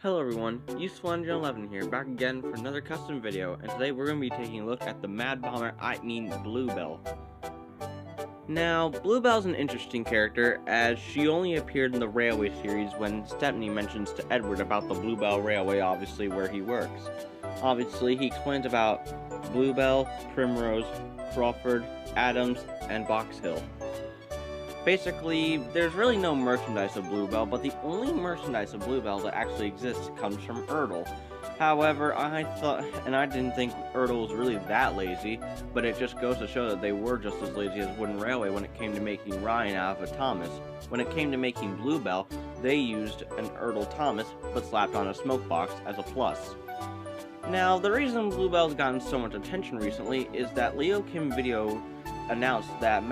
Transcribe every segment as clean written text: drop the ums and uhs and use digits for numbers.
Hello everyone, Useful11 here, back again for another custom video, and today we're going to be taking a look at the Mad Bomber, BlueBell. Now, BlueBell's an interesting character, as she only appeared in the Railway series when Stepney mentions to Edward about the BlueBell Railway, obviously, where he works. Obviously, he explains about BlueBell, Primrose, Crawford, Adams, and Box Hill. Basically, there's really no merchandise of BlueBell, but the only merchandise of BlueBell that actually exists comes from Ertl. However, I didn't think Ertl was really that lazy, but it just goes to show that they were just as lazy as Wooden Railway when it came to making Ryan out of a Thomas. When it came to making BlueBell, they used an Ertl Thomas, but slapped on a smoke box as a plus. Now, the reason BlueBell's gotten so much attention recently is that Leo Kim Video announced that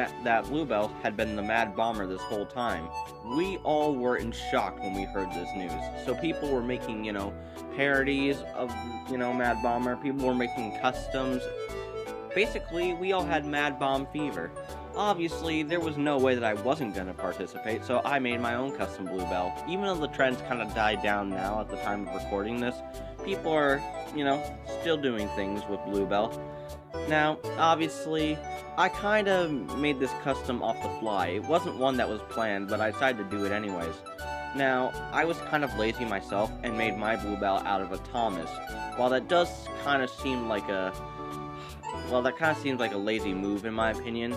BlueBell had been the Mad Bomber this whole time. We all were in shock when we heard this news. So people were making, parodies of, Mad Bomber. People were making customs. Basically, we all had Mad Bomb fever. Obviously, there was no way that I wasn't going to participate, so I made my own custom BlueBell. Even though the trends kind of died down now at the time of recording this, people are, still doing things with BlueBell. Now, obviously, I kind of made this custom off the fly. It wasn't one that was planned, but I decided to do it anyways. Now, I was kind of lazy myself and made my BlueBell out of a Thomas. While that does kind of seem like a... Well, that kind of seems like a lazy move in my opinion.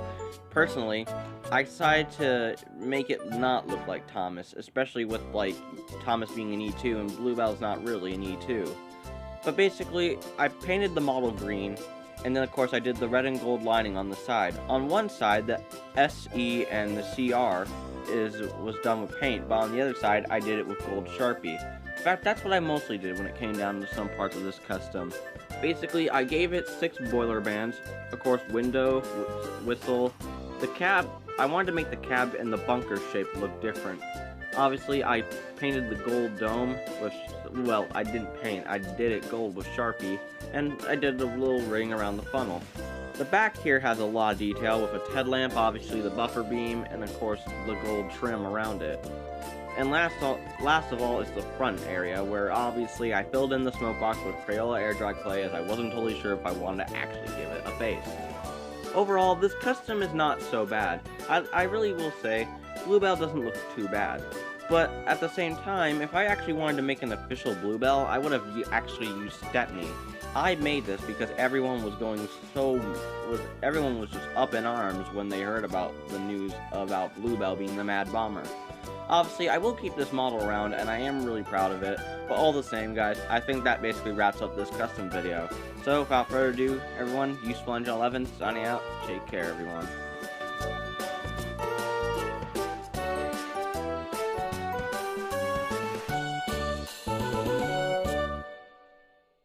Personally, I decided to make it not look like Thomas, especially with, Thomas being an E2 and BlueBell's not really an E2. But basically, I painted the model green, and then of course I did the red and gold lining on the side. On one side, the SE and the CR was done with paint, but on the other side, I did it with gold Sharpie. In fact, that's what I mostly did when it came down to some parts of this custom. Basically, I gave it 6 boiler bands, of course window, whistle. The cab, I wanted to make the cab and the bunker shape look different. Obviously, I painted the gold dome with, well, I didn't paint, I did it gold with Sharpie, and I did a little ring around the funnel. The back here has a lot of detail with a headlamp, obviously the buffer beam, and of course the gold trim around it. And last of all is the front area, where obviously I filled in the smoke box with Crayola air dry clay, as I wasn't totally sure if I wanted to actually give it a face. Overall, this custom is not so bad. I really will say, BlueBell doesn't look too bad. But at the same time, if I actually wanted to make an official BlueBell, I would have actually used Stepney. I made this because everyone was just up in arms when they heard about the news about BlueBell being the Mad Bomber. Obviously, I will keep this model around, and I am really proud of it, but all the same, guys, I think that basically wraps up this custom video. So, without further ado, everyone, Useful11 signing out. Take care, everyone.